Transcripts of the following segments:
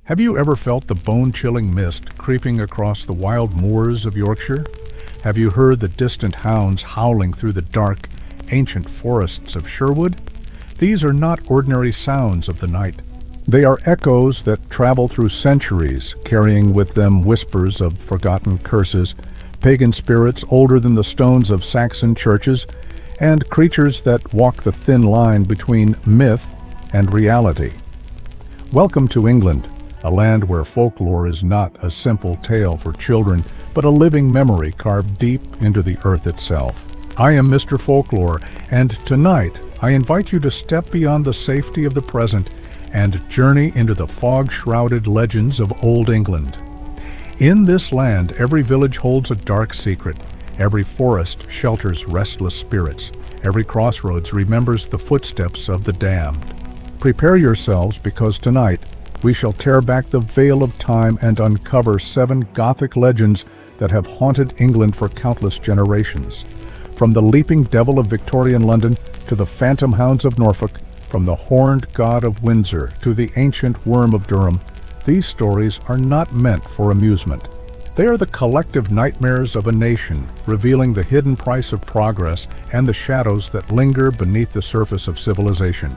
Have you ever felt the bone-chilling mist creeping across the wild moors of Yorkshire? Have you heard the distant hounds howling through the dark, ancient forests of Sherwood? These are not ordinary sounds of the night. They are echoes that travel through centuries, carrying with them whispers of forgotten curses, pagan spirits older than the stones of Saxon churches, and creatures that walk the thin line between myth and reality. Welcome to England, a land where folklore is not a simple tale for children, but a living memory carved deep into the earth itself. I am Mr. Folklore, and tonight I invite you to step beyond the safety of the present and journey into the fog-shrouded legends of Old England. In this land, every village holds a dark secret. Every forest shelters restless spirits. Every crossroads remembers the footsteps of the damned. Prepare yourselves, because tonight we shall tear back the veil of time and uncover 7 Gothic legends that have haunted England for countless generations. From the leaping devil of Victorian London to the phantom hounds of Norfolk, from the horned god of Windsor to the ancient worm of Durham, these stories are not meant for amusement. They are the collective nightmares of a nation, revealing the hidden price of progress and the shadows that linger beneath the surface of civilization.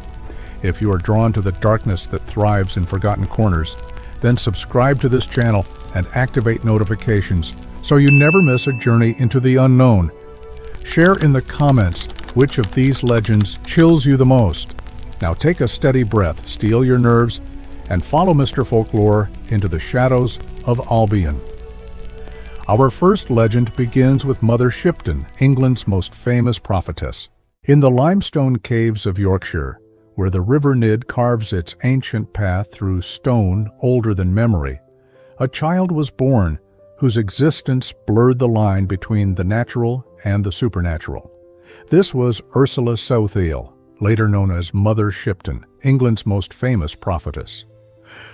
If you are drawn to the darkness that thrives in forgotten corners, then subscribe to this channel and activate notifications so you never miss a journey into the unknown. Share in the comments which of these legends chills you the most. Now take a steady breath, steel your nerves, and follow Mr. Folklore into the shadows of Albion. Our first legend begins with Mother Shipton, England's most famous prophetess. In the limestone caves of Yorkshire, where the River Nid carves its ancient path through stone older than memory, a child was born whose existence blurred the line between the natural and the supernatural. This was Ursula Southiel, later known as Mother Shipton, England's most famous prophetess.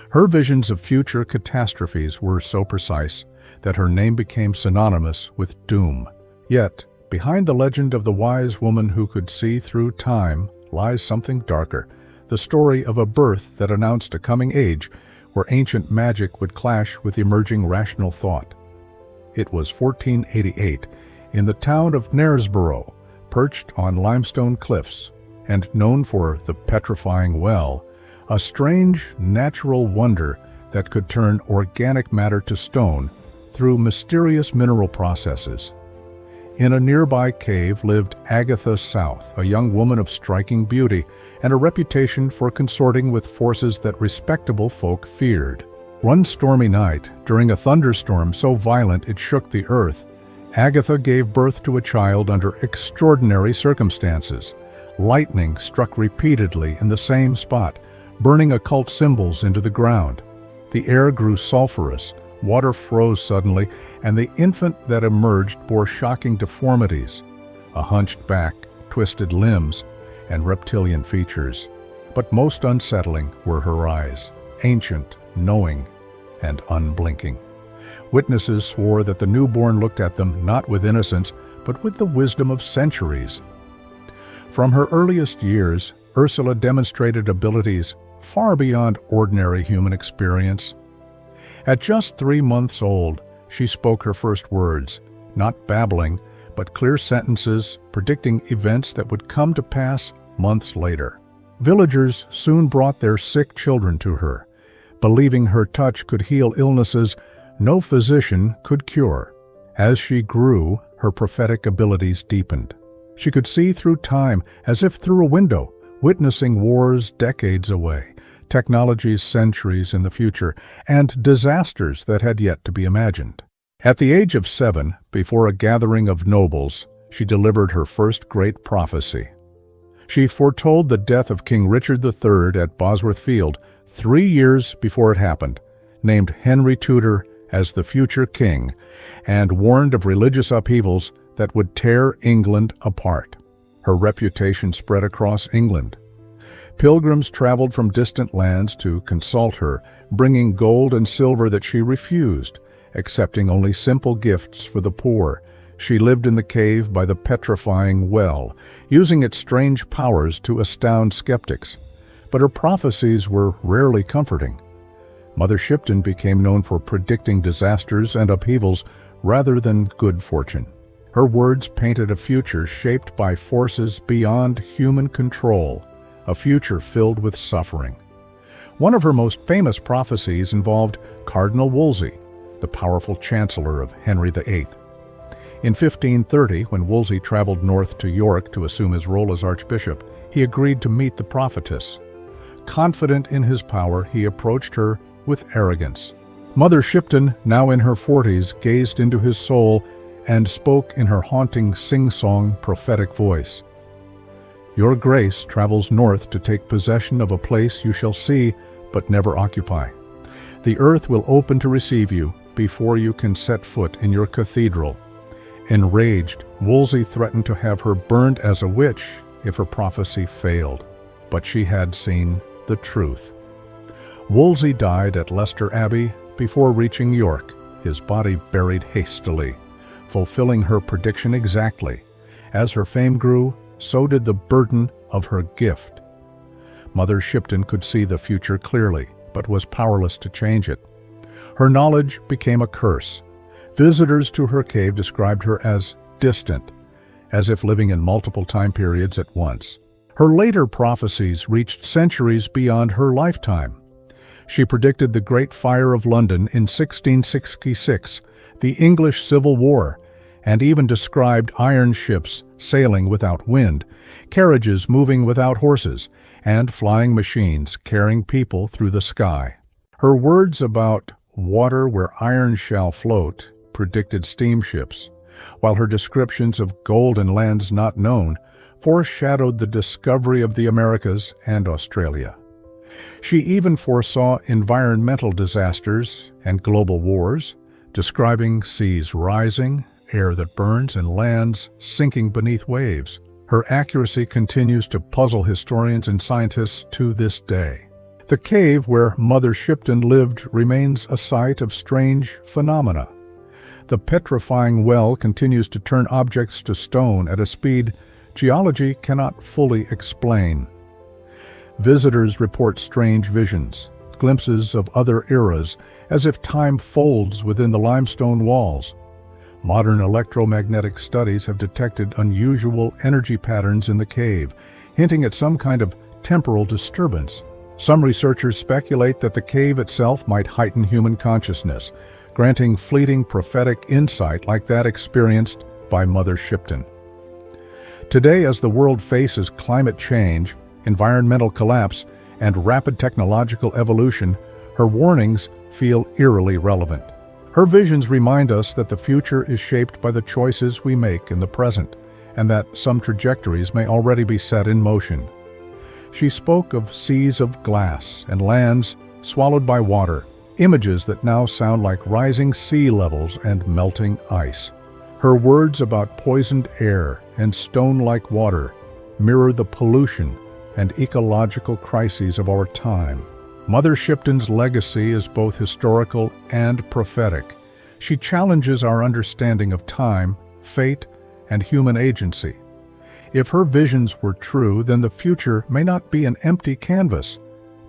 Her visions of future catastrophes were so precise that her name became synonymous with doom. Yet, behind the legend of the wise woman who could see through time lies something darker, the story of a birth that announced a coming age where ancient magic would clash with emerging rational thought. It was 1488, in the town of Knaresborough, perched on limestone cliffs, and known for the petrifying well, a strange natural wonder that could turn organic matter to stone through mysterious mineral processes. In a nearby cave lived Agatha South, a young woman of striking beauty and a reputation for consorting with forces that respectable folk feared. One stormy night, during a thunderstorm so violent it shook the earth, Agatha gave birth to a child under extraordinary circumstances. Lightning struck repeatedly in the same spot, burning occult symbols into the ground. The air grew sulphurous, water froze suddenly, and the infant that emerged bore shocking deformities, a hunched back, twisted limbs, and reptilian features. But most unsettling were her eyes, ancient, knowing, and unblinking. Witnesses swore that the newborn looked at them not with innocence, but with the wisdom of centuries. From her earliest years, Ursula demonstrated abilities far beyond ordinary human experience. At just 3 months old, she spoke her first words, not babbling, but clear sentences predicting events that would come to pass months later. Villagers soon brought their sick children to her, believing her touch could heal illnesses no physician could cure. As she grew, her prophetic abilities deepened. She could see through time as if through a window, witnessing wars decades away, technologies centuries in the future, and disasters that had yet to be imagined. At the age of 7, before a gathering of nobles, she delivered her first great prophecy. She foretold the death of King Richard III at Bosworth Field 3 years before it happened, named Henry Tudor as the future king, and warned of religious upheavals that would tear England apart. Her reputation spread across England. Pilgrims traveled from distant lands to consult her, bringing gold and silver that she refused, accepting only simple gifts for the poor. She lived in the cave by the petrifying well, using its strange powers to astound skeptics. But her prophecies were rarely comforting. Mother Shipton became known for predicting disasters and upheavals rather than good fortune. Her words painted a future shaped by forces beyond human control, a future filled with suffering. One of her most famous prophecies involved Cardinal Wolsey, the powerful chancellor of Henry VIII. In 1530, when Wolsey traveled north to York to assume his role as archbishop, he agreed to meet the prophetess. Confident in his power, he approached her with arrogance. Mother Shipton, now in her 40s, gazed into his soul and spoke in her haunting sing-song prophetic voice. "Your grace travels north to take possession of a place you shall see but never occupy. The earth will open to receive you before you can set foot in your cathedral." Enraged, Wolsey threatened to have her burned as a witch if her prophecy failed. But she had seen the truth. Wolsey died at Leicester Abbey before reaching York, his body buried hastily, fulfilling her prediction exactly. As her fame grew, so did the burden of her gift. Mother Shipton could see the future clearly, but was powerless to change it. Her knowledge became a curse. Visitors to her cave described her as distant, as if living in multiple time periods at once. Her later prophecies reached centuries beyond her lifetime. She predicted the Great Fire of London in 1666, the English Civil War, and even described iron ships sailing without wind, carriages moving without horses, and flying machines carrying people through the sky. Her words about water where iron shall float predicted steamships, while her descriptions of gold in lands not known foreshadowed the discovery of the Americas and Australia. She even foresaw environmental disasters and global wars, describing seas rising, air that burns, and lands sinking beneath waves. Her accuracy continues to puzzle historians and scientists to this day. The cave where Mother Shipton lived remains a site of strange phenomena. The petrifying well continues to turn objects to stone at a speed geology cannot fully explain. Visitors report strange visions, glimpses of other eras, as if time folds within the limestone walls. Modern electromagnetic studies have detected unusual energy patterns in the cave, hinting at some kind of temporal disturbance. Some researchers speculate that the cave itself might heighten human consciousness, granting fleeting prophetic insight like that experienced by Mother Shipton. Today, as the world faces climate change, environmental collapse, and rapid technological evolution, her warnings feel eerily relevant. Her visions remind us that the future is shaped by the choices we make in the present, and that some trajectories may already be set in motion. She spoke of seas of glass and lands swallowed by water, images that now sound like rising sea levels and melting ice. Her words about poisoned air and stone-like water mirror the pollution and ecological crises of our time. Mother Shipton's legacy is both historical and prophetic. She challenges our understanding of time, fate, and human agency. If her visions were true, then the future may not be an empty canvas,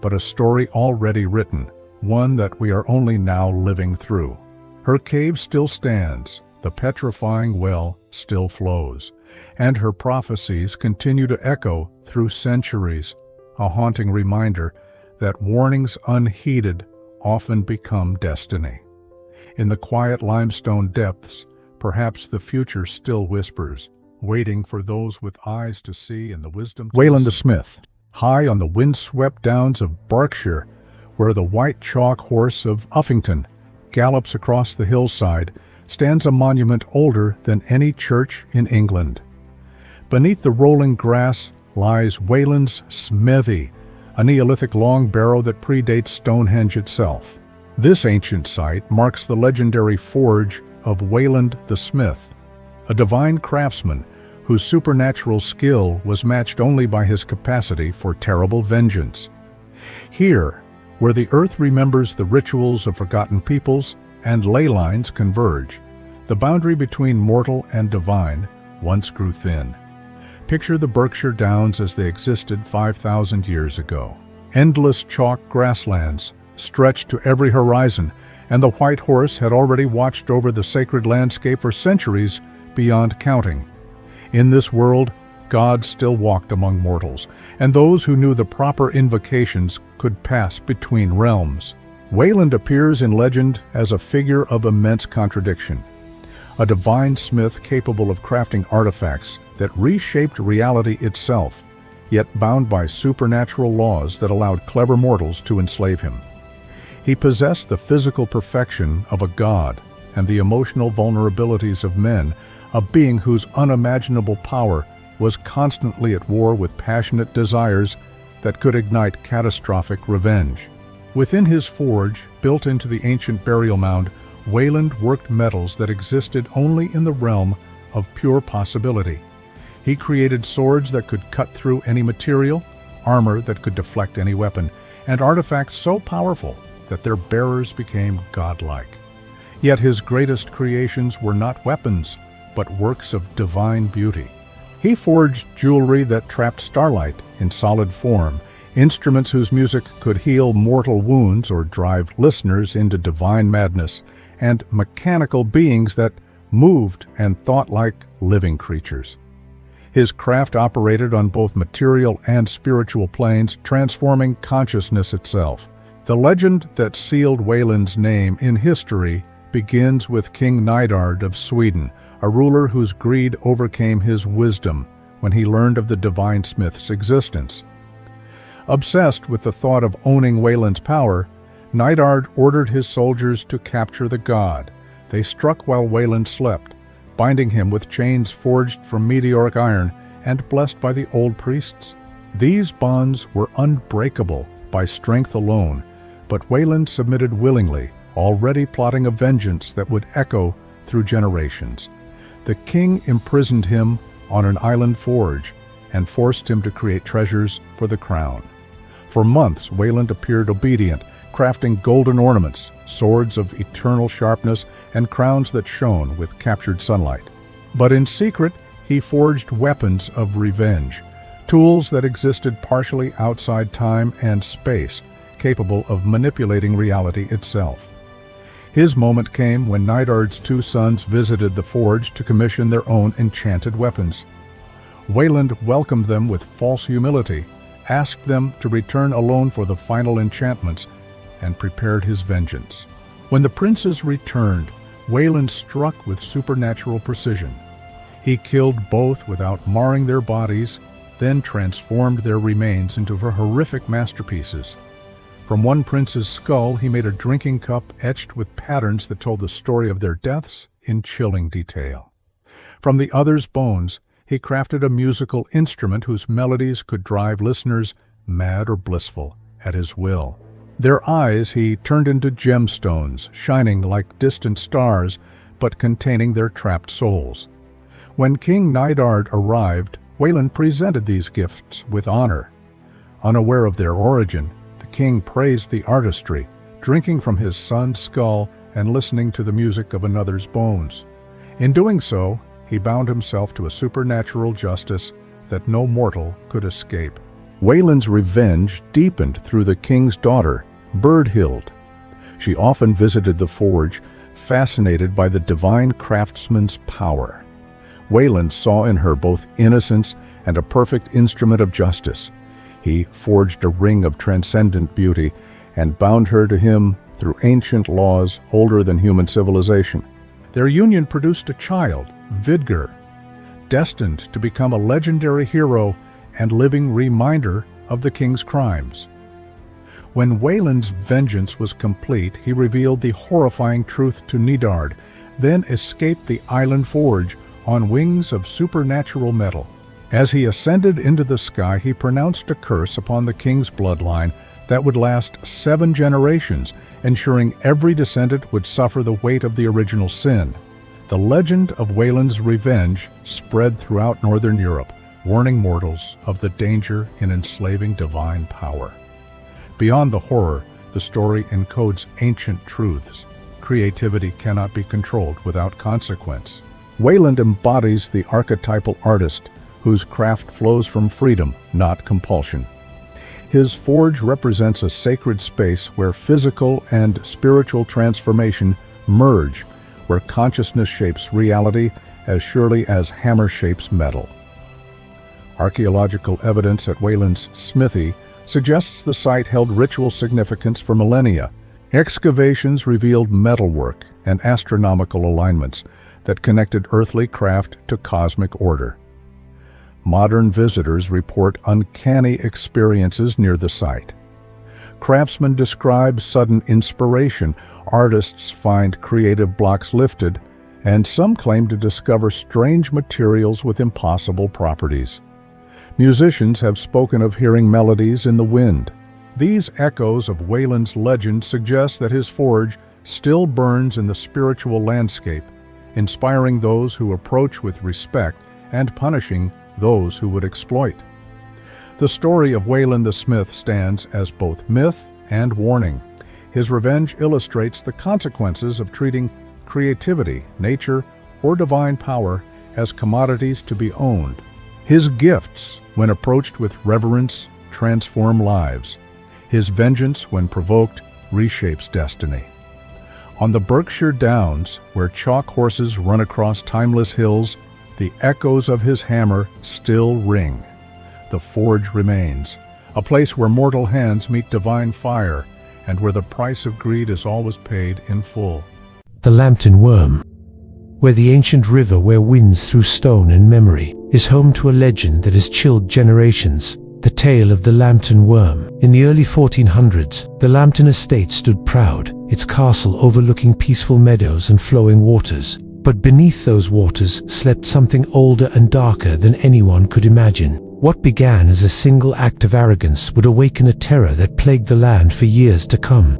but a story already written, one that we are only now living through. Her cave still stands, the petrifying well still flows, and her prophecies continue to echo through centuries, a haunting reminder that warnings unheeded often become destiny. In the quiet limestone depths, perhaps the future still whispers, waiting for those with eyes to see and the wisdom to Wayland the Smith, high on the windswept downs of Berkshire, where the white chalk horse of Uffington gallops across the hillside, stands a monument older than any church in England. Beneath the rolling grass lies Wayland's smithy, a Neolithic long barrow that predates Stonehenge itself. This ancient site marks the legendary forge of Wayland the Smith, a divine craftsman whose supernatural skill was matched only by his capacity for terrible vengeance. Here, where the earth remembers the rituals of forgotten peoples and ley lines converge, the boundary between mortal and divine once grew thin. Picture the Berkshire Downs as they existed 5,000 years ago. Endless chalk grasslands, stretched to every horizon, and the white horse had already watched over the sacred landscape for centuries beyond counting. In this world, God still walked among mortals, and those who knew the proper invocations could pass between realms. Wayland appears in legend as a figure of immense contradiction, a divine smith capable of crafting artifacts that reshaped reality itself, yet bound by supernatural laws that allowed clever mortals to enslave him. He possessed the physical perfection of a god and the emotional vulnerabilities of men, a being whose unimaginable power was constantly at war with passionate desires that could ignite catastrophic revenge. Within his forge, built into the ancient burial mound, Wayland worked metals that existed only in the realm of pure possibility. He created swords that could cut through any material, armor that could deflect any weapon, and artifacts so powerful that their bearers became godlike. Yet his greatest creations were not weapons, but works of divine beauty. He forged jewelry that trapped starlight in solid form, instruments whose music could heal mortal wounds or drive listeners into divine madness, and mechanical beings that moved and thought like living creatures. His craft operated on both material and spiritual planes, transforming consciousness itself. The legend that sealed Wayland's name in history begins with King Nidard of Sweden, a ruler whose greed overcame his wisdom when he learned of the divine smith's existence. Obsessed with the thought of owning Wayland's power, Nidard ordered his soldiers to capture the god. They struck while Wayland slept, binding him with chains forged from meteoric iron and blessed by the old priests. These bonds were unbreakable by strength alone, but Wayland submitted willingly, already plotting a vengeance that would echo through generations. The king imprisoned him on an island forge and forced him to create treasures for the crown. For months, Wayland appeared obedient, crafting golden ornaments, swords of eternal sharpness, and crowns that shone with captured sunlight. But in secret, he forged weapons of revenge, tools that existed partially outside time and space, capable of manipulating reality itself. His moment came when Nidard's two sons visited the forge to commission their own enchanted weapons. Wayland welcomed them with false humility, asked them to return alone for the final enchantments, and prepared his vengeance. When the princes returned, Wayland struck with supernatural precision. He killed both without marring their bodies, then transformed their remains into horrific masterpieces. From one prince's skull, he made a drinking cup etched with patterns that told the story of their deaths in chilling detail. From the other's bones, he crafted a musical instrument whose melodies could drive listeners mad or blissful at his will. Their eyes he turned into gemstones, shining like distant stars, but containing their trapped souls. When King Nidard arrived, Wayland presented these gifts with honor. Unaware of their origin, the king praised the artistry, drinking from his son's skull and listening to the music of another's bones. In doing so, he bound himself to a supernatural justice that no mortal could escape. Wayland's revenge deepened through the king's daughter, Birdhild. She often visited the forge, fascinated by the divine craftsman's power. Wayland saw in her both innocence and a perfect instrument of justice. He forged a ring of transcendent beauty and bound her to him through ancient laws older than human civilization. Their union produced a child, Vidger, destined to become a legendary hero and living reminder of the king's crimes. When Wayland's vengeance was complete, he revealed the horrifying truth to Nidard, then escaped the island forge on wings of supernatural metal. As he ascended into the sky, he pronounced a curse upon the king's bloodline that would last 7 generations, ensuring every descendant would suffer the weight of the original sin. The legend of Wayland's revenge spread throughout northern Europe, warning mortals of the danger in enslaving divine power. Beyond the horror, the story encodes ancient truths. Creativity cannot be controlled without consequence. Wayland embodies the archetypal artist whose craft flows from freedom, not compulsion. His forge represents a sacred space where physical and spiritual transformation merge, where consciousness shapes reality as surely as hammer shapes metal. Archaeological evidence at Wayland's smithy suggests the site held ritual significance for millennia. Excavations revealed metalwork and astronomical alignments that connected earthly craft to cosmic order. Modern visitors report uncanny experiences near the site. Craftsmen describe sudden inspiration, artists find creative blocks lifted, and some claim to discover strange materials with impossible properties. Musicians have spoken of hearing melodies in the wind. These echoes of Wayland's legend suggest that his forge still burns in the spiritual landscape, inspiring those who approach with respect and punishing those who would exploit. The story of Wayland the Smith stands as both myth and warning. His revenge illustrates the consequences of treating creativity, nature, or divine power as commodities to be owned. His gifts, when approached with reverence, transform lives. His vengeance, when provoked, reshapes destiny. On the Berkshire Downs, where chalk horses run across timeless hills, the echoes of his hammer still ring. The forge remains, a place where mortal hands meet divine fire, and where the price of greed is always paid in full. The Lambton Worm, where the ancient river where winds through stone and memory, is home to a legend that has chilled generations. The tale of the Lambton Worm. In the early 1400s, the Lambton estate stood proud, its castle overlooking peaceful meadows and flowing waters. But beneath those waters slept something older and darker than anyone could imagine. What began as a single act of arrogance would awaken a terror that plagued the land for years to come.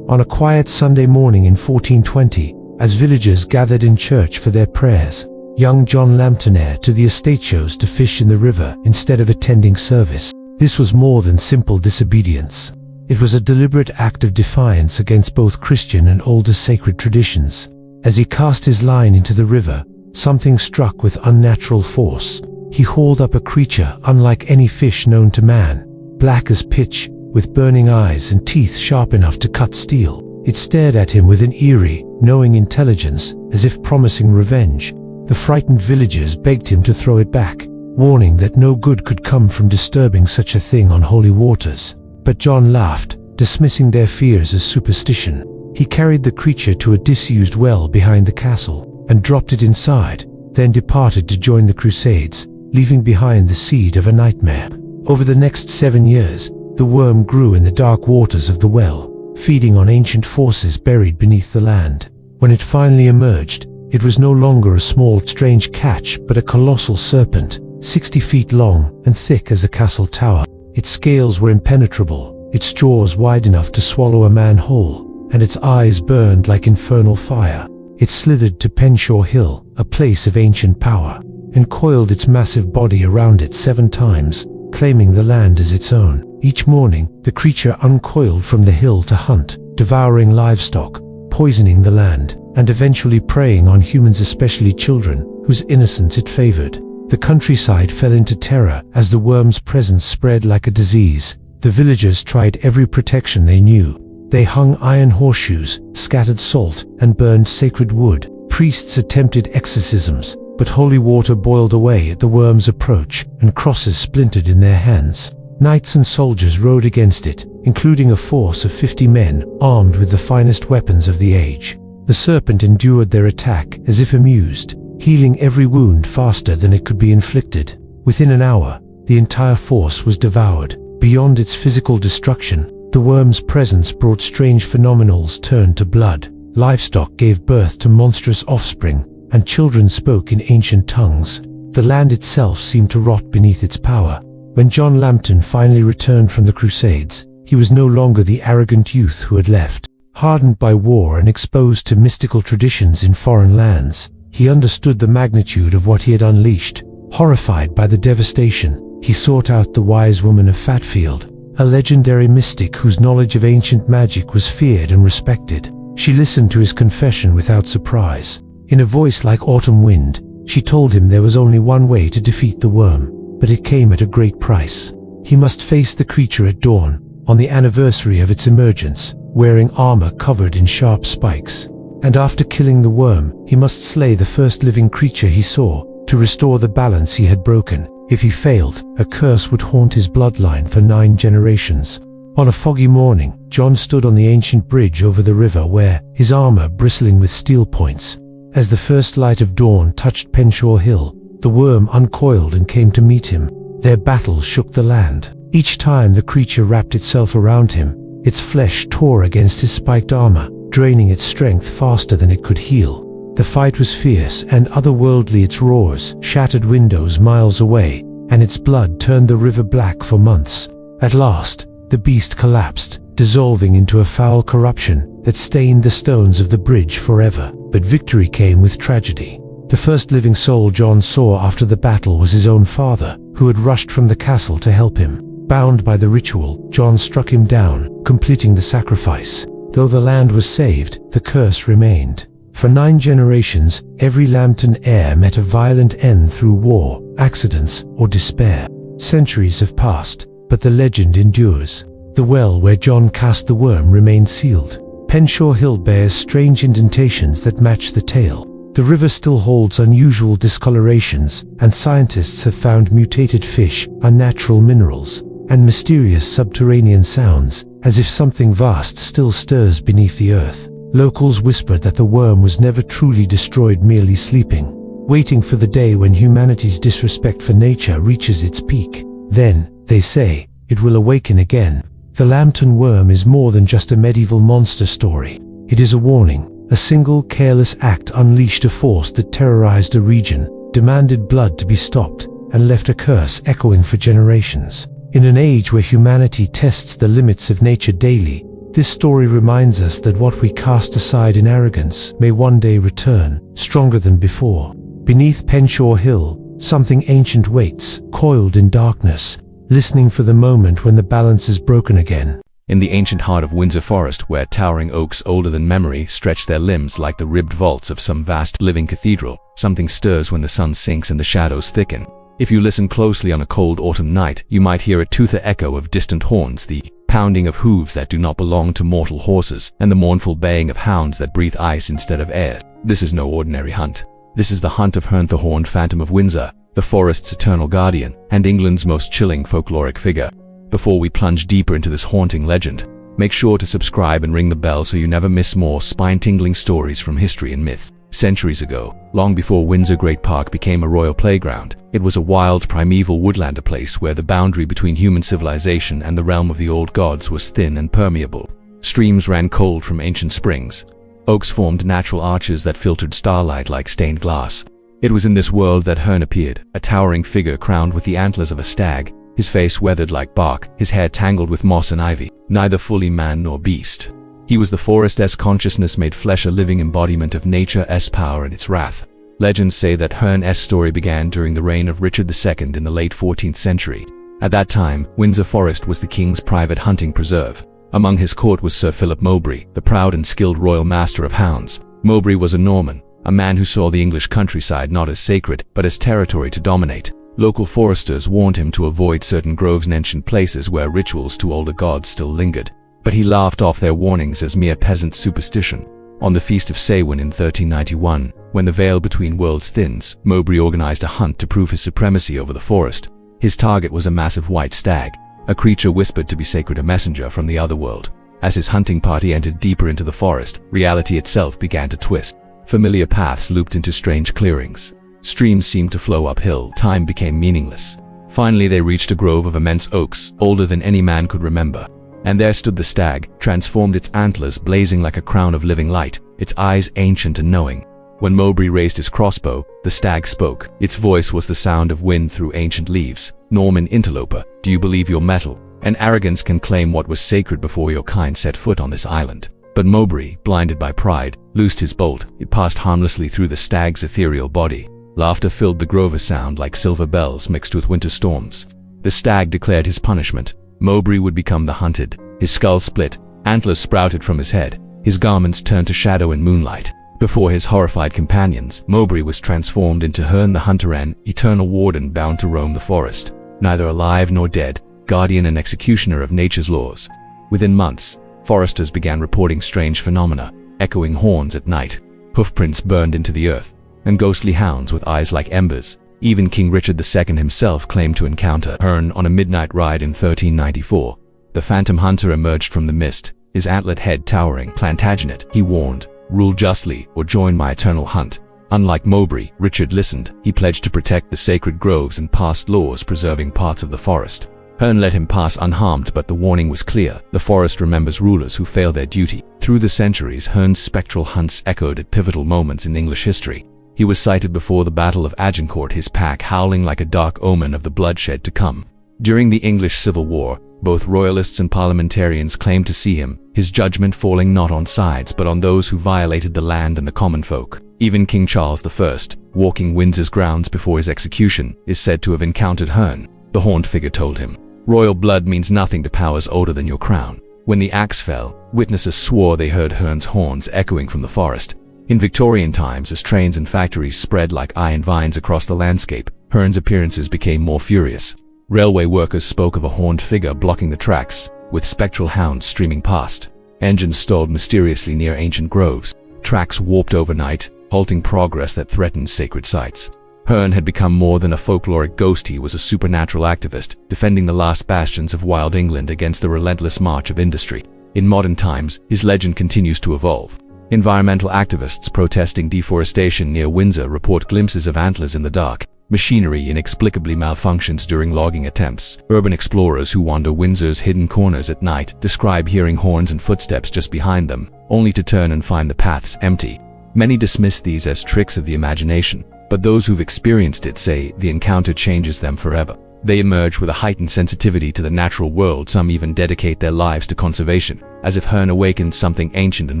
On a quiet Sunday morning in 1420, as villagers gathered in church for their prayers, young John Lambton, heir to the estate, chose to fish in the river instead of attending service. This was more than simple disobedience. It was a deliberate act of defiance against both Christian and older sacred traditions. As he cast his line into the river, something struck with unnatural force. He hauled up a creature unlike any fish known to man, black as pitch, with burning eyes and teeth sharp enough to cut steel. It stared at him with an eerie, knowing intelligence, as if promising revenge. The frightened villagers begged him to throw it back, warning that no good could come from disturbing such a thing on holy waters. But John laughed, dismissing their fears as superstition. He carried the creature to a disused well behind the castle, and dropped it inside, then departed to join the Crusades, leaving behind the seed of a nightmare. Over the next 7 years, the worm grew in the dark waters of the well, feeding on ancient forces buried beneath the land. When it finally emerged, it was no longer a small, strange catch, but a colossal serpent, 60 feet long and thick as a castle tower. Its scales were impenetrable, its jaws wide enough to swallow a man whole, and its eyes burned like infernal fire. It slithered to Penshaw Hill, a place of ancient power, and coiled its massive body around it 7 times, claiming the land as its own. Each morning, the creature uncoiled from the hill to hunt, devouring livestock, poisoning the land, and eventually preying on humans, especially children, whose innocence it favored. The countryside fell into terror as the worm's presence spread like a disease. The villagers tried every protection they knew. They hung iron horseshoes, scattered salt, and burned sacred wood. Priests attempted exorcisms, but holy water boiled away at the worm's approach, and crosses splintered in their hands. Knights and soldiers rode against it, including a force of 50 men, armed with the finest weapons of the age. The serpent endured their attack as if amused, healing every wound faster than it could be inflicted. Within an hour, the entire force was devoured. Beyond its physical destruction, the worm's presence brought strange phenomenals turned to blood. Livestock gave birth to monstrous offspring, and children spoke in ancient tongues. The land itself seemed to rot beneath its power. When John Lambton finally returned from the Crusades, he was no longer the arrogant youth who had left. Hardened by war and exposed to mystical traditions in foreign lands, he understood the magnitude of what he had unleashed. Horrified by the devastation, he sought out the wise woman of Fatfield, a legendary mystic whose knowledge of ancient magic was feared and respected. She listened to his confession without surprise. In a voice like autumn wind, she told him there was only one way to defeat the worm, but it came at a great price. he must face the creature at dawn, on the anniversary of its emergence, wearing armor covered in sharp spikes. And after killing the worm, he must slay the first living creature he saw, to restore the balance he had broken. If he failed, a curse would haunt his bloodline for 9 generations. On a foggy morning, John stood on the ancient bridge over the river where, his armor bristling with steel points. As the first light of dawn touched Penshaw Hill, the worm uncoiled and came to meet him. Their battle shook the land. Each time the creature wrapped itself around him, its flesh tore against his spiked armor, draining its strength faster than it could heal. The fight was fierce and otherworldly. Its roars shattered windows miles away, and its blood turned the river black for months. At last, the beast collapsed, dissolving into a foul corruption that stained the stones of the bridge forever. But victory came with tragedy. The first living soul John saw after the battle was his own father, who had rushed from the castle to help him. Bound by the ritual, John struck him down, completing the sacrifice. Though the land was saved, the curse remained. For 9 generations, every Lambton heir met a violent end through war, accidents, or despair. Centuries have passed, but the legend endures. The well where John cast the worm remains sealed. Penshaw Hill bears strange indentations that match the tale. The river still holds unusual discolorations, and scientists have found mutated fish, unnatural minerals, and mysterious subterranean sounds, as if something vast still stirs beneath the earth. Locals whispered that the worm was never truly destroyed, merely sleeping, waiting for the day when humanity's disrespect for nature reaches its peak. Then, they say, it will awaken again. The Lambton worm is more than just a medieval monster story. It is a warning. A single careless act unleashed a force that terrorized a region, demanded blood to be stopped, and left a curse echoing for generations. In an age where humanity tests the limits of nature daily, this story reminds us that what we cast aside in arrogance may one day return, stronger than before. Beneath Penshaw Hill, something ancient waits, coiled in darkness, listening for the moment when the balance is broken again. In the ancient heart of Windsor Forest, where towering oaks older than memory stretch their limbs like the ribbed vaults of some vast living cathedral, something stirs when the sun sinks and the shadows thicken. If you listen closely on a cold autumn night, you might hear a toothy echo of distant horns, the pounding of hooves that do not belong to mortal horses, and the mournful baying of hounds that breathe ice instead of air. This is no ordinary hunt. This is the hunt of Herne the Horned Phantom of Windsor, the forest's eternal guardian, and England's most chilling folkloric figure. Before we plunge deeper into this haunting legend, make sure to subscribe and ring the bell so you never miss more spine-tingling stories from history and myth. Centuries ago, long before Windsor Great Park became a royal playground, it was a wild, primeval woodland, a place where the boundary between human civilization and the realm of the old gods was thin and permeable. Streams ran cold from ancient springs. Oaks formed natural arches that filtered starlight like stained glass. It was in this world that Herne appeared, a towering figure crowned with the antlers of a stag, his face weathered like bark, his hair tangled with moss and ivy, neither fully man nor beast. He was the forest's consciousness made flesh, a living embodiment of nature's power and its wrath. Legends say that Herne's story began during the reign of Richard II in the late 14th century. At that time, Windsor Forest was the king's private hunting preserve. Among his court was Sir Philip Mowbray, the proud and skilled royal master of hounds. Mowbray was a Norman, a man who saw the English countryside not as sacred, but as territory to dominate. Local foresters warned him to avoid certain groves and ancient places where rituals to older gods still lingered. But he laughed off their warnings as mere peasant superstition. On the Feast of Samhain in 1391, when the veil between worlds thins, Mowbray organized a hunt to prove his supremacy over the forest. His target was a massive white stag, a creature whispered to be sacred, a messenger from the other world. As his hunting party entered deeper into the forest, reality itself began to twist. Familiar paths looped into strange clearings. Streams seemed to flow uphill. Time became meaningless. Finally, they reached a grove of immense oaks, older than any man could remember. And there stood the stag, transformed, its antlers blazing like a crown of living light, its eyes ancient and knowing. When Mowbray raised his crossbow, the stag spoke. Its voice was the sound of wind through ancient leaves. "Norman interloper, do you believe your mettle and arrogance can claim what was sacred before your kind set foot on this island?" But Mowbray, blinded by pride, loosed his bolt. It passed harmlessly through the stag's ethereal body. Laughter filled the grove, a sound like silver bells mixed with winter storms. The stag declared his punishment. Mowbray would become the hunted. His skull split, antlers sprouted from his head, his garments turned to shadow in moonlight. Before his horrified companions, Mowbray was transformed into Herne the Hunter, an eternal warden bound to roam the forest. Neither alive nor dead, guardian and executioner of nature's laws. Within months, foresters began reporting strange phenomena, echoing horns at night, hoofprints burned into the earth, and ghostly hounds with eyes like embers. Even King Richard II himself claimed to encounter Herne on a midnight ride in 1394. The phantom hunter emerged from the mist, his antlered head towering. Plantagenet, he warned, rule justly or join my eternal hunt. Unlike Mowbray, Richard listened. He pledged to protect the sacred groves and passed laws preserving parts of the forest. Herne let him pass unharmed, but the warning was clear. The forest remembers rulers who fail their duty. Through the centuries, Herne's spectral hunts echoed at pivotal moments in English history. He was sighted before the Battle of Agincourt, his pack howling like a dark omen of the bloodshed to come. During the English Civil War, both royalists and parliamentarians claimed to see him, his judgment falling not on sides but on those who violated the land and the common folk. Even King Charles I, walking Windsor's grounds before his execution, is said to have encountered Herne. The horned figure told him, "Royal blood means nothing to powers older than your crown." When the axe fell, witnesses swore they heard Herne's horns echoing from the forest. In Victorian times, as trains and factories spread like iron vines across the landscape, Herne's appearances became more furious. Railway workers spoke of a horned figure blocking the tracks, with spectral hounds streaming past. Engines stalled mysteriously near ancient groves. Tracks warped overnight, halting progress that threatened sacred sites. Herne had become more than a folkloric ghost. He was a supernatural activist, defending the last bastions of wild England against the relentless march of industry. In modern times, his legend continues to evolve. Environmental activists protesting deforestation near Windsor report glimpses of antlers in the dark. Machinery inexplicably malfunctions during logging attempts. Urban explorers who wander Windsor's hidden corners at night describe hearing horns and footsteps just behind them, only to turn and find the paths empty. Many dismiss these as tricks of the imagination, but those who've experienced it say the encounter changes them forever. They emerge with a heightened sensitivity to the natural world. Some even dedicate their lives to conservation, as if Herne awakened something ancient and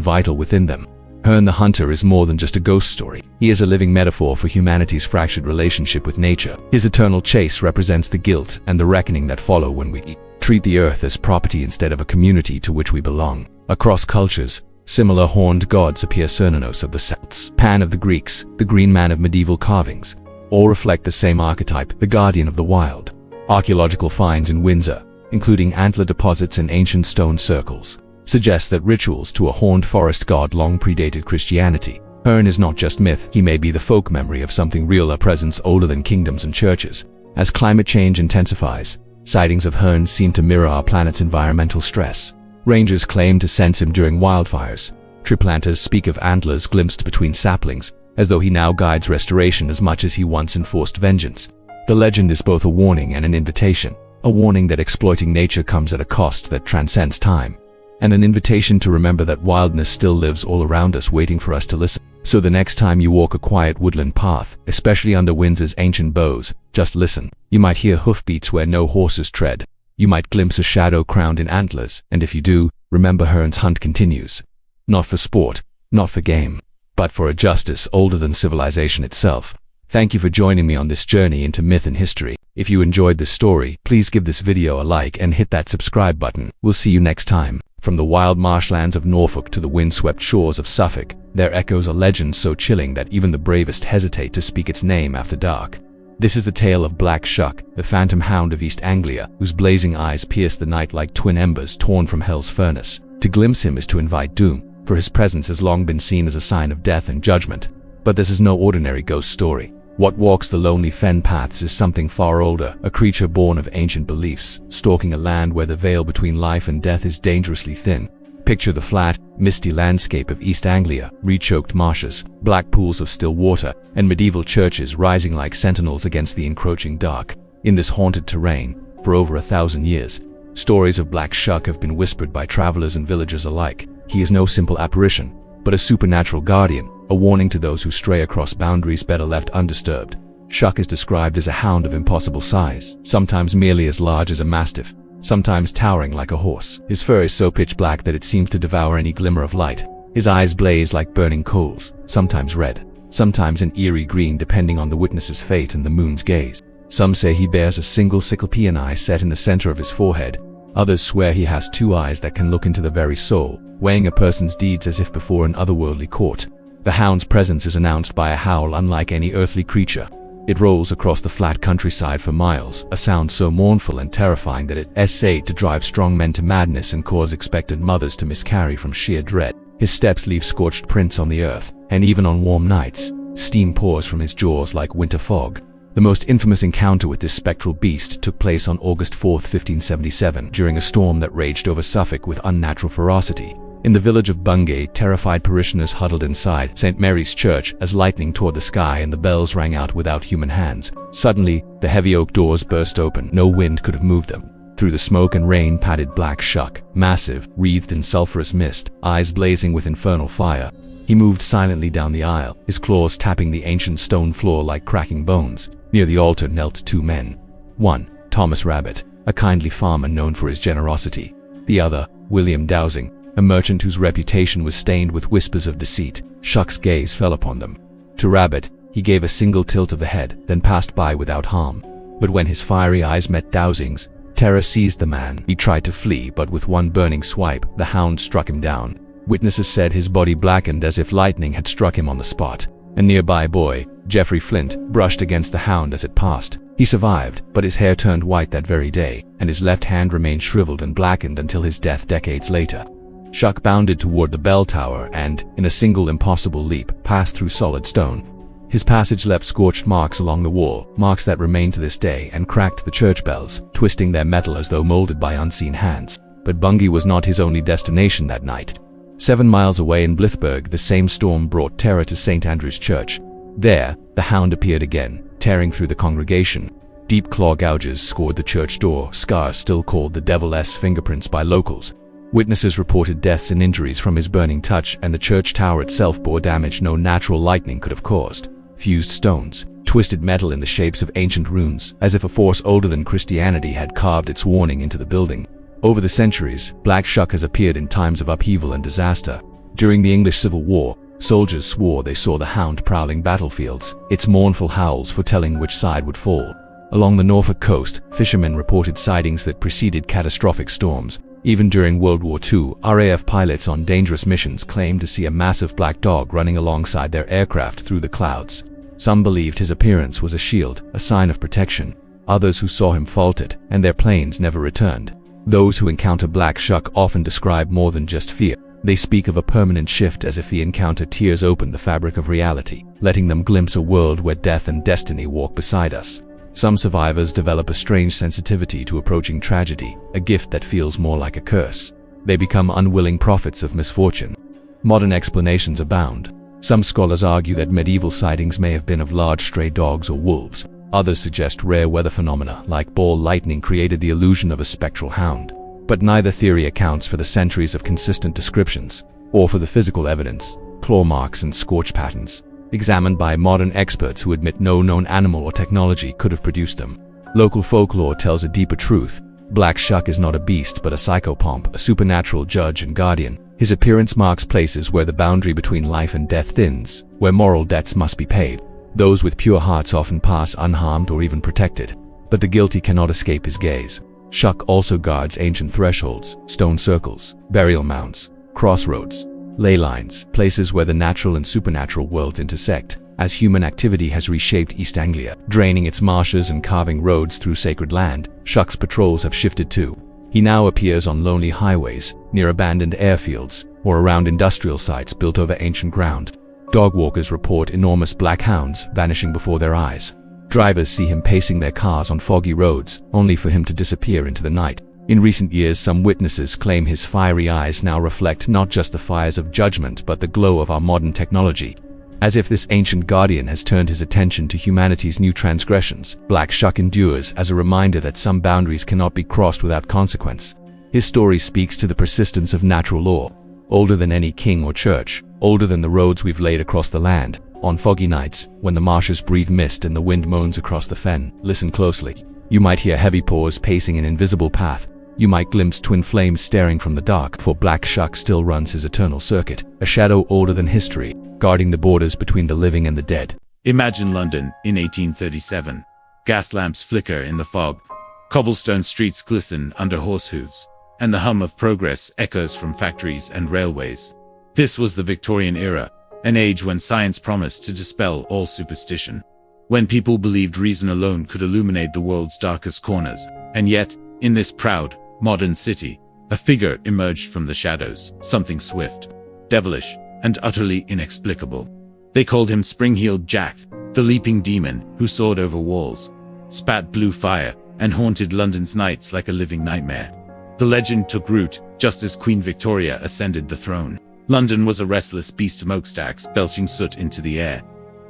vital within them. Herne the Hunter is more than just a ghost story. He is a living metaphor for humanity's fractured relationship with nature. His eternal chase represents the guilt and the reckoning that follow when we treat the earth as property instead of a community to which we belong. Across cultures, similar horned gods appear. Cernunnos of the Celts, Pan of the Greeks, the Green Man of medieval carvings, all reflect the same archetype, the guardian of the wild. Archaeological finds in Windsor, including antler deposits and ancient stone circles, suggest that rituals to a horned forest god long predated Christianity. Herne is not just myth, he may be the folk memory of something real, a presence older than kingdoms and churches. As climate change intensifies, sightings of Herne seem to mirror our planet's environmental stress. Rangers claim to sense him during wildfires. Tree planters speak of antlers glimpsed between saplings, as though he now guides restoration as much as he once enforced vengeance. The legend is both a warning and an invitation, a warning that exploiting nature comes at a cost that transcends time, and an invitation to remember that wildness still lives all around us, waiting for us to listen. So the next time you walk a quiet woodland path, especially under Windsor's ancient boughs, just listen. You might hear hoofbeats where no horses tread. You might glimpse a shadow crowned in antlers, and if you do, remember Herne's hunt continues. Not for sport, not for game, but for a justice older than civilization itself. Thank you for joining me on this journey into myth and history. If you enjoyed this story, please give this video a like and hit that subscribe button. We'll see you next time. From the wild marshlands of Norfolk to the windswept shores of Suffolk, there echoes a legend so chilling that even the bravest hesitate to speak its name after dark. This is the tale of Black Shuck, the phantom hound of East Anglia, whose blazing eyes pierce the night like twin embers torn from hell's furnace. To glimpse him is to invite doom, for his presence has long been seen as a sign of death and judgment. But this is no ordinary ghost story. What walks the lonely fen paths is something far older, a creature born of ancient beliefs, stalking a land where the veil between life and death is dangerously thin. Picture the flat, misty landscape of East Anglia, reed-choked marshes, black pools of still water, and medieval churches rising like sentinels against the encroaching dark. In this haunted terrain, for over 1,000 years, stories of Black Shuck have been whispered by travelers and villagers alike. He is no simple apparition, but a supernatural guardian, a warning to those who stray across boundaries better left undisturbed. Shuck is described as a hound of impossible size, sometimes merely as large as a mastiff, sometimes towering like a horse. His fur is so pitch black that it seems to devour any glimmer of light. His eyes blaze like burning coals, sometimes red, sometimes an eerie green depending on the witness's fate and the moon's gaze. Some say he bears a single cyclopean eye set in the center of his forehead. Others swear he has two eyes that can look into the very soul, weighing a person's deeds as if before an otherworldly court. The hound's presence is announced by a howl unlike any earthly creature. It rolls across the flat countryside for miles, a sound so mournful and terrifying that it's said to drive strong men to madness and cause expectant mothers to miscarry from sheer dread. His steps leave scorched prints on the earth, and even on warm nights, steam pours from his jaws like winter fog. The most infamous encounter with this spectral beast took place on August 4, 1577, during a storm that raged over Suffolk with unnatural ferocity. In the village of Bungay, terrified parishioners huddled inside St. Mary's Church as lightning tore the sky and the bells rang out without human hands. Suddenly, the heavy oak doors burst open. No wind could have moved them. Through the smoke and rain padded Black Shuck, massive, wreathed in sulphurous mist, eyes blazing with infernal fire. He moved silently down the aisle, his claws tapping the ancient stone floor like cracking bones. Near the altar knelt two men. One, Thomas Rabbit, a kindly farmer known for his generosity. The other, William Dowsing, a merchant whose reputation was stained with whispers of deceit. Shuck's gaze fell upon them. To Rabbit, he gave a single tilt of the head, then passed by without harm. But when his fiery eyes met Dowsing's, terror seized the man. He tried to flee, but with one burning swipe, the hound struck him down. Witnesses said his body blackened as if lightning had struck him on the spot. A nearby boy, Geoffrey Flint, brushed against the hound as it passed. He survived, but his hair turned white that very day, and his left hand remained shriveled and blackened until his death decades later. Shuck bounded toward the bell tower and, in a single impossible leap, passed through solid stone. His passage left scorched marks along the wall, marks that remain to this day, and cracked the church bells, twisting their metal as though molded by unseen hands. But Bungay was not his only destination that night. 7 miles away in Blithburgh, the same storm brought terror to St. Andrew's Church. There, the hound appeared again, tearing through the congregation. Deep claw gouges scored the church door, scars still called the Devil's fingerprints by locals. Witnesses reported deaths and injuries from his burning touch, and the church tower itself bore damage no natural lightning could have caused. Fused stones, twisted metal in the shapes of ancient runes, as if a force older than Christianity had carved its warning into the building. Over the centuries, Black Shuck has appeared in times of upheaval and disaster. During the English Civil War, soldiers swore they saw the hound prowling battlefields, its mournful howls foretelling which side would fall. Along the Norfolk coast, fishermen reported sightings that preceded catastrophic storms. Even during World War II, RAF pilots on dangerous missions claimed to see a massive black dog running alongside their aircraft through the clouds. Some believed his appearance was a shield, a sign of protection. Others who saw him faltered, and their planes never returned. Those who encounter Black Shuck often describe more than just fear. They speak of a permanent shift, as if the encounter tears open the fabric of reality, letting them glimpse a world where death and destiny walk beside us. Some survivors develop a strange sensitivity to approaching tragedy, a gift that feels more like a curse. They become unwilling prophets of misfortune. Modern explanations abound. Some scholars argue that medieval sightings may have been of large stray dogs or wolves. Others suggest rare weather phenomena like ball lightning created the illusion of a spectral hound. But neither theory accounts for the centuries of consistent descriptions, or for the physical evidence, claw marks and scorch patterns, examined by modern experts who admit no known animal or technology could have produced them. Local folklore tells a deeper truth. Black Shuck is not a beast but a psychopomp, a supernatural judge and guardian. His appearance marks places where the boundary between life and death thins, where moral debts must be paid. Those with pure hearts often pass unharmed or even protected, but the guilty cannot escape his gaze. Shuck also guards ancient thresholds, stone circles, burial mounds, crossroads, ley lines, places where the natural and supernatural worlds intersect. As human activity has reshaped East Anglia, draining its marshes and carving roads through sacred land, Shuck's patrols have shifted too. He now appears on lonely highways, near abandoned airfields, or around industrial sites built over ancient ground. Dog walkers report enormous black hounds vanishing before their eyes. Drivers see him pacing their cars on foggy roads, only for him to disappear into the night. In recent years, some witnesses claim his fiery eyes now reflect not just the fires of judgment but the glow of our modern technology. As if this ancient guardian has turned his attention to humanity's new transgressions, Black Shuck endures as a reminder that some boundaries cannot be crossed without consequence. His story speaks to the persistence of natural law, older than any king or church, older than the roads we've laid across the land. On foggy nights, when the marshes breathe mist and the wind moans across the fen, listen closely. You might hear heavy paws pacing an invisible path. You might glimpse twin flames staring from the dark, for Black Shuck still runs his eternal circuit, a shadow older than history, guarding the borders between the living and the dead. Imagine London in 1837. Gas lamps flicker in the fog. Cobblestone streets glisten under horse hooves, and the hum of progress echoes from factories and railways. This was the Victorian era, an age when science promised to dispel all superstition. when people believed reason alone could illuminate the world's darkest corners. And yet, in this proud, modern city, a figure emerged from the shadows, something swift, devilish, and utterly inexplicable. They called him Spring-Heeled Jack, the leaping demon who soared over walls, spat blue fire, and haunted London's nights like a living nightmare. The legend took root just as Queen Victoria ascended the throne. London was a restless beast, smokestacks belching soot into the air,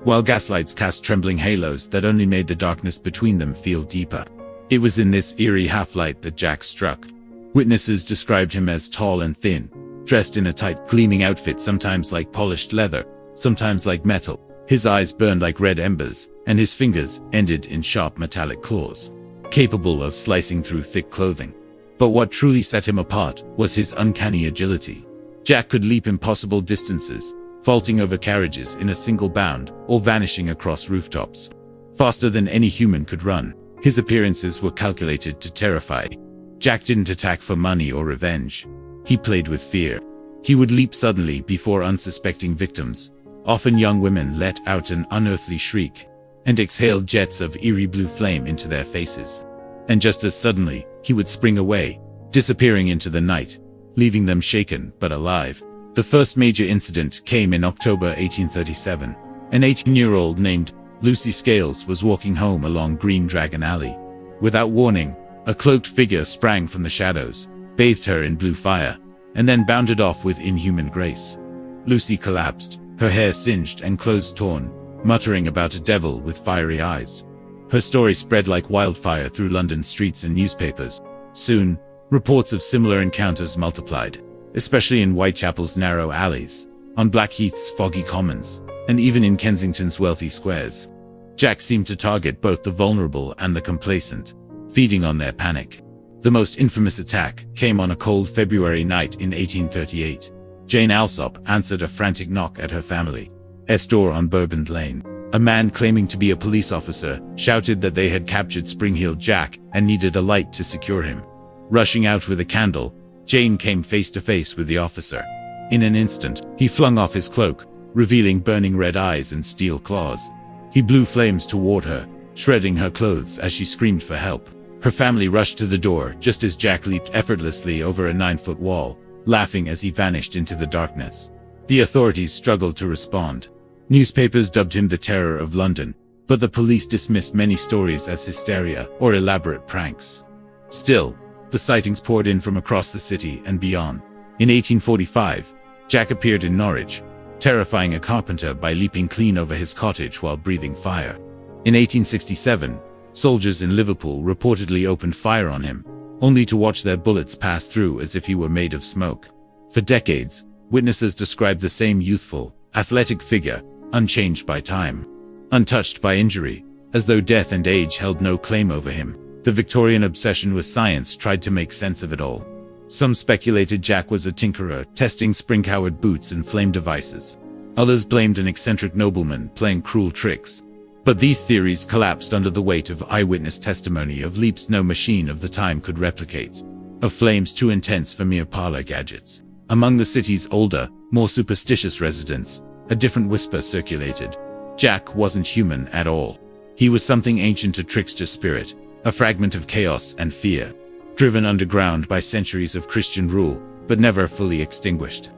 while gaslights cast trembling halos that only made the darkness between them feel deeper. It was in this eerie half-light that Jack struck. Witnesses described him as tall and thin, dressed in a tight, gleaming outfit, sometimes like polished leather, sometimes like metal. His eyes burned like red embers, and his fingers ended in sharp metallic claws, capable of slicing through thick clothing. But what truly set him apart was his uncanny agility. Jack could leap impossible distances, vaulting over carriages in a single bound or vanishing across rooftops, faster than any human could run. His appearances were calculated to terrify. Jack didn't attack for money or revenge. He played with fear. He would leap suddenly before unsuspecting victims. Often young women let out an unearthly shriek and exhaled jets of eerie blue flame into their faces. And just as suddenly, he would spring away, disappearing into the night, leaving them shaken but alive. The first major incident came in October 1837. An 18-year-old named Lucy Scales was walking home along Green Dragon Alley. Without warning, a cloaked figure sprang from the shadows, bathed her in blue fire, and then bounded off with inhuman grace. Lucy collapsed, her hair singed and clothes torn, muttering about a devil with fiery eyes. Her story spread like wildfire through London streets and newspapers. Soon, reports of similar encounters multiplied, especially in Whitechapel's narrow alleys, on Blackheath's foggy commons, and even in Kensington's wealthy squares. Jack seemed to target both the vulnerable and the complacent, feeding on their panic. The most infamous attack came on a cold February night in 1838. Jane Alsop answered a frantic knock at her family's door on Bourbon Lane. A man claiming to be a police officer shouted that they had captured Spring-Heeled Jack and needed a light to secure him. Rushing out with a candle, Jane came face to face with the officer. In an instant, he flung off his cloak, revealing burning red eyes and steel claws. He blew flames toward her, shredding her clothes as she screamed for help. Her family rushed to the door just as Jack leaped effortlessly over a 9-foot wall, laughing as he vanished into the darkness. The authorities struggled to respond. Newspapers dubbed him the Terror of London, but the police dismissed many stories as hysteria or elaborate pranks. Still, the sightings poured in from across the city and beyond. In 1845, Jack appeared in Norwich, terrifying a carpenter by leaping clean over his cottage while breathing fire. In 1867, soldiers in Liverpool reportedly opened fire on him, only to watch their bullets pass through as if he were made of smoke. For decades, witnesses described the same youthful, athletic figure, unchanged by time, untouched by injury, as though death and age held no claim over him. The Victorian obsession with science tried to make sense of it all. Some speculated Jack was a tinkerer, testing spring-powered boots and flame devices. Others blamed an eccentric nobleman playing cruel tricks. But these theories collapsed under the weight of eyewitness testimony, of leaps no machine of the time could replicate, of flames too intense for mere parlor gadgets. Among the city's older, more superstitious residents, a different whisper circulated. Jack wasn't human at all. He was something ancient, a trickster spirit, a fragment of chaos and fear, driven underground by centuries of Christian rule, but never fully extinguished.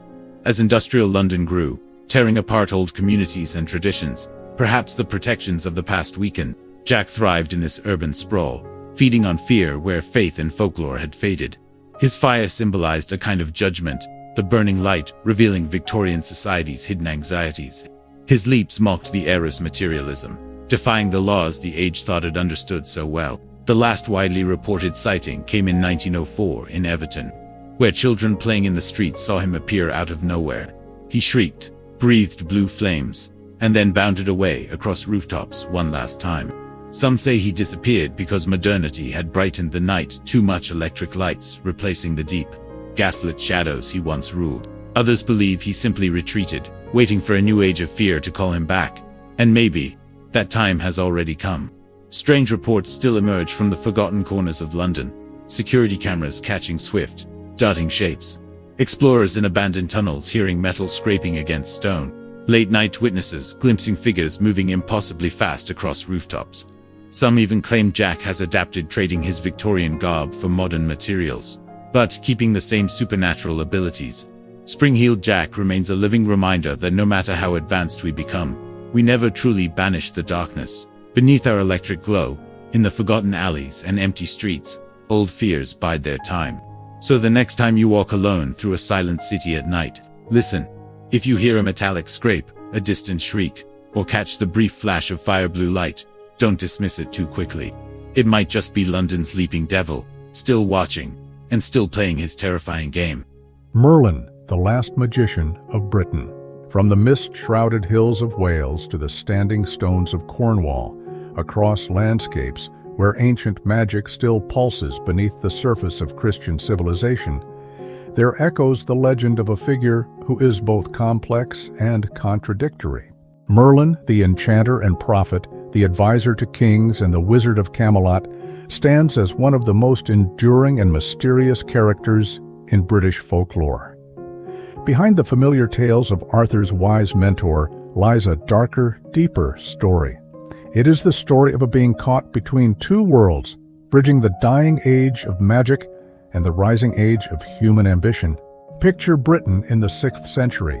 As industrial London grew, tearing apart old communities and traditions, perhaps the protections of the past weakened, Jack thrived in this urban sprawl, feeding on fear where faith and folklore had faded. His fire symbolized a kind of judgment, the burning light revealing Victorian society's hidden anxieties. His leaps mocked the era's materialism, defying the laws the age thought it understood so well. The last widely reported sighting came in 1904 in Everton, where children playing in the streets saw him appear out of nowhere. He shrieked, breathed blue flames, and then bounded away across rooftops one last time. Some say he disappeared because modernity had brightened the night, too much electric lights replacing the deep, gaslit shadows he once ruled. Others believe he simply retreated, waiting for a new age of fear to call him back. And maybe that time has already come. Strange reports still emerge from the forgotten corners of London, security cameras catching swift, darting shapes, explorers in abandoned tunnels hearing metal scraping against stone, Late-night witnesses glimpsing figures moving impossibly fast across rooftops. Some even claim Jack has adapted, trading his Victorian garb for modern materials, but keeping the same supernatural abilities. Spring-heeled Jack remains a living reminder that no matter how advanced we become, we never truly banish the darkness. Beneath our electric glow, in the forgotten alleys and empty streets, old fears bide their time. So the next time you walk alone through a silent city at night, listen. If you hear a metallic scrape, a distant shriek, or catch the brief flash of fire blue light, don't dismiss it too quickly. It might just be London's leaping devil, still watching, and still playing his terrifying game. Merlin, the last magician of Britain. From the mist-shrouded hills of Wales to the standing stones of Cornwall, across landscapes where ancient magic still pulses beneath the surface of Christian civilization, there echoes the legend of a figure who is both complex and contradictory. Merlin, the enchanter and prophet, the advisor to kings and the wizard of Camelot, stands as one of the most enduring and mysterious characters in British folklore. Behind the familiar tales of Arthur's wise mentor lies a darker, deeper story. It is the story of a being caught between two worlds, bridging the dying age of magic and the rising age of human ambition. Picture Britain in the 6th century.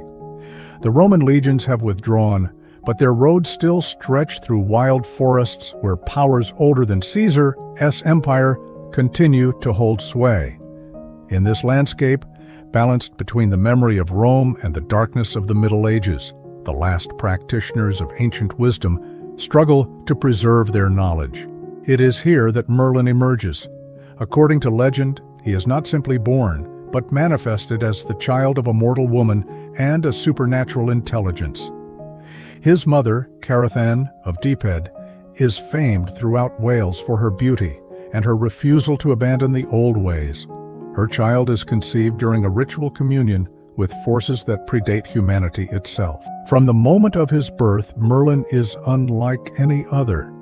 The Roman legions have withdrawn, but their roads still stretch through wild forests where powers older than Caesar's empire continue to hold sway. In this landscape, balanced between the memory of Rome and the darkness of the Middle Ages, the last practitioners of ancient wisdom struggle to preserve their knowledge. It is here that Merlin emerges. According to legend, he is not simply born, but manifested as the child of a mortal woman and a supernatural intelligence. His mother, Carathan of Etched, is famed throughout Wales for her beauty and her refusal to abandon the old ways. Her child is conceived during a ritual communion with forces that predate humanity itself. From the moment of his birth, Merlin is unlike any other.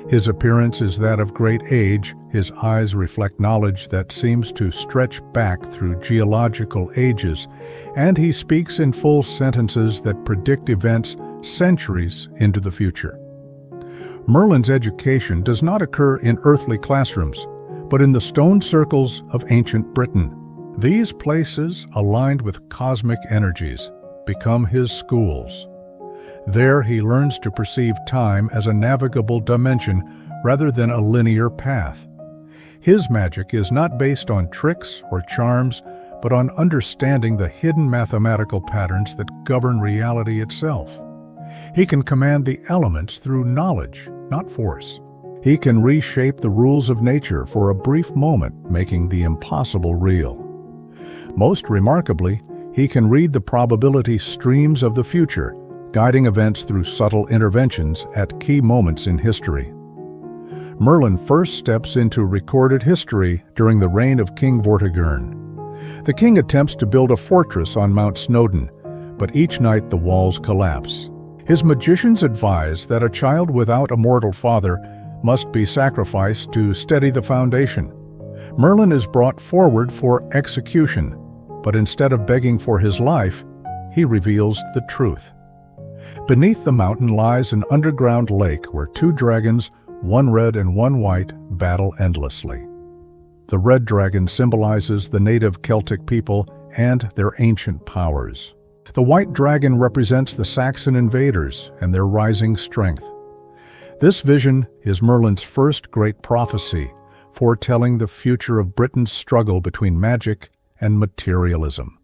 His appearance is that of great age, his eyes reflect knowledge that seems to stretch back through geological ages, and he speaks in full sentences that predict events centuries into the future. Merlin's education does not occur in earthly classrooms, but in the stone circles of ancient Britain. These places, aligned with cosmic energies, become his schools. There he learns to perceive time as a navigable dimension rather than a linear path. His magic is not based on tricks or charms, but on understanding the hidden mathematical patterns that govern reality itself. He can command the elements through knowledge, not force. He can reshape the rules of nature for a brief moment, making the impossible real. Most remarkably, he can read the probability streams of the future, guiding events through subtle interventions at key moments in history. Merlin first steps into recorded history during the reign of King Vortigern. The king attempts to build a fortress on Mount Snowdon, but each night the walls collapse. His magicians advise that a child without a mortal father must be sacrificed to steady the foundation. Merlin is brought forward for execution, but instead of begging for his life, he reveals the truth. Beneath the mountain lies an underground lake where two dragons, one red and one white, battle endlessly. The red dragon symbolizes the native Celtic people and their ancient powers. The white dragon represents the Saxon invaders and their rising strength. This vision is Merlin's first great prophecy, foretelling the future of Britain's struggle between magic and materialism.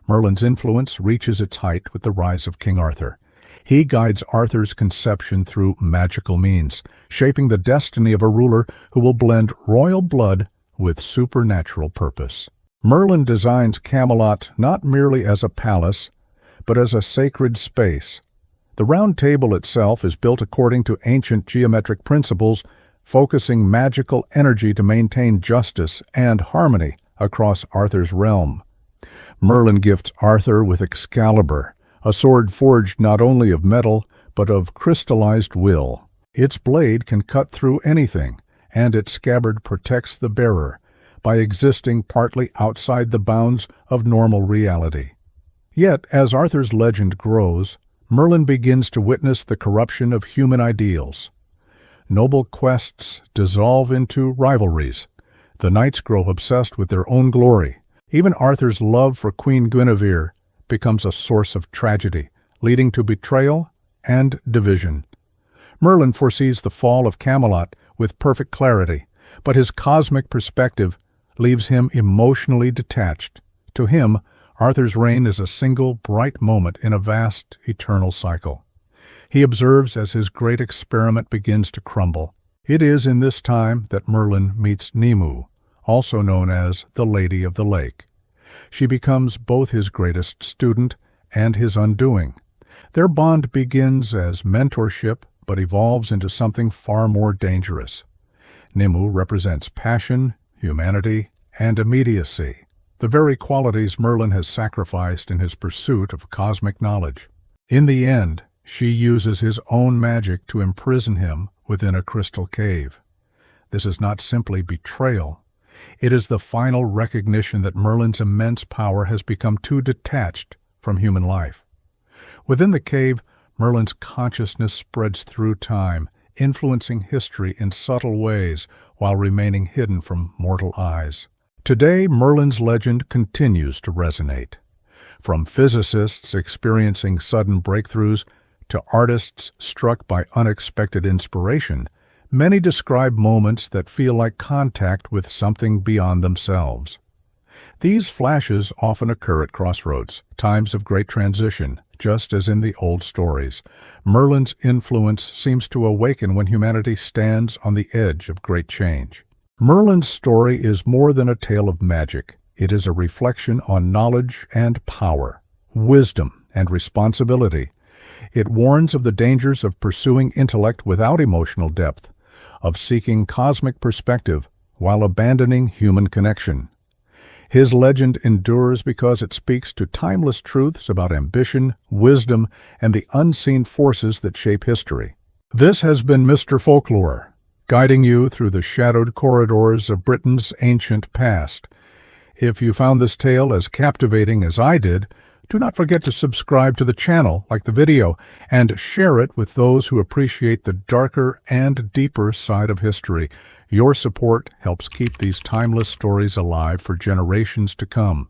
Merlin's influence reaches its height with the rise of King Arthur. He guides Arthur's conception through magical means, shaping the destiny of a ruler who will blend royal blood with supernatural purpose. Merlin designs Camelot not merely as a palace, but as a sacred space. The Round Table itself is built according to ancient geometric principles, focusing magical energy to maintain justice and harmony across Arthur's realm. Merlin gifts Arthur with Excalibur, a sword forged not only of metal, but of crystallized will. Its blade can cut through anything, and its scabbard protects the bearer by existing partly outside the bounds of normal reality. Yet, as Arthur's legend grows, Merlin begins to witness the corruption of human ideals. Noble quests dissolve into rivalries. The knights grow obsessed with their own glory. Even Arthur's love for Queen Guinevere becomes a source of tragedy, leading to betrayal and division. Merlin foresees the fall of Camelot with perfect clarity, but his cosmic perspective leaves him emotionally detached. To him, Arthur's reign is a single bright moment in a vast, eternal cycle. He observes as his great experiment begins to crumble. It is in this time that Merlin meets Nimue, also known as the Lady of the Lake. She becomes both his greatest student and his undoing. Their bond begins as mentorship, but evolves into something far more dangerous. Nimue represents passion, humanity, and immediacy, the very qualities Merlin has sacrificed in his pursuit of cosmic knowledge. In the end, she uses his own magic to imprison him within a crystal cave. This is not simply betrayal. It is the final recognition that Merlin's immense power has become too detached from human life. Within the cave, Merlin's consciousness spreads through time, influencing history in subtle ways while remaining hidden from mortal eyes. Today, Merlin's legend continues to resonate. From physicists experiencing sudden breakthroughs to artists struck by unexpected inspiration, many describe moments that feel like contact with something beyond themselves. These flashes often occur at crossroads, times of great transition, just as in the old stories. Merlin's influence seems to awaken when humanity stands on the edge of great change. Merlin's story is more than a tale of magic. It is a reflection on knowledge and power, wisdom and responsibility. It warns of the dangers of pursuing intellect without emotional depth, of seeking cosmic perspective while abandoning human connection. His legend endures because it speaks to timeless truths about ambition, wisdom, and the unseen forces that shape history. This has been Mr. Folklore, guiding you through the shadowed corridors of Britain's ancient past. If you found this tale as captivating as I did, do not forget to subscribe to the channel, like the video, and share it with those who appreciate the darker and deeper side of history. Your support helps keep these timeless stories alive for generations to come.